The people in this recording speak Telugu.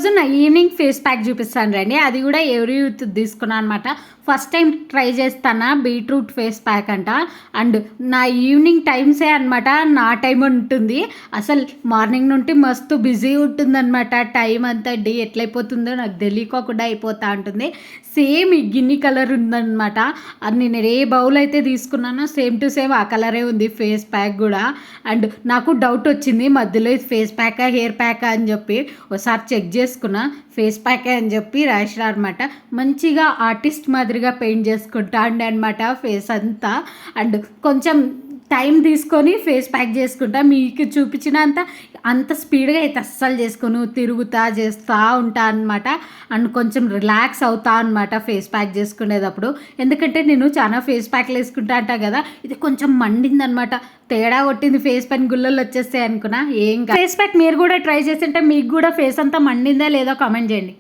ఈరోజు నా ఈవినింగ్ ఫేస్ ప్యాక్ చూపిస్తాను రండి. అది కూడా ఎవరి యూత్ తీసుకున్నాను అనమాట. ఫస్ట్ టైం ట్రై చేస్తాను బీట్రూట్ ఫేస్ ప్యాక్ అంట. అండ్ నా ఈవినింగ్ టైమ్సే అనమాట నా టైం ఉంటుంది. అసలు మార్నింగ్ నుండి మస్తు బిజీ ఉంటుందన్నమాట. టైం అంతా డే ఎట్లయిపోతుందో నాకు తెలియకోకుండా అయిపోతూ ఉంటుంది. సేమ్ ఈ గిన్ని కలర్ ఉందన్నమాట. అది నేను ఏ బౌల్ అయితే తీసుకున్నానో సేమ్ టు సేమ్ ఆ కలరే ఉంది ఫేస్ ప్యాక్ కూడా. అండ్ నాకు డౌట్ వచ్చింది మధ్యలో ఫేస్ ప్యాకా హెయిర్ ప్యాకా అని చెప్పి ఒకసారి చెక్ చేసుకున్నా. ఫేస్ ప్యాకే అని చెప్పి రాసినా అనమాట. మంచిగా ఆర్టిస్ట్ మాదిరిగా పెయింట్ చేసుకుంటా అండి అనమాట ఫేస్ అంతా. అండ్ కొంచెం టైం తీసుకొని ఫేస్ ప్యాక్ చేసుకుంటా. మీకు అంత స్పీడ్గా అయితే అస్సలు చేసుకొని తిరుగుతా చేస్తూ ఉంటా అనమాట. అండ్ కొంచెం రిలాక్స్ అవుతా అనమాట ఫేస్ ప్యాక్ చేసుకునేటప్పుడు. ఎందుకంటే నేను చాలా ఫేస్ ప్యాక్లు వేసుకుంటా అంటా కదా, ఇది కొంచెం మండింది అనమాట. తేడా కొట్టింది, ఫేస్ పైన గుల్లలు వచ్చేస్తాయి అనుకున్నా. ఏం ఫేస్ ప్యాక్ మీరు కూడా ట్రై చేస్తుంటే మీకు కూడా ఫేస్ అంతా మండిందా లేదో కామెంట్ చేయండి.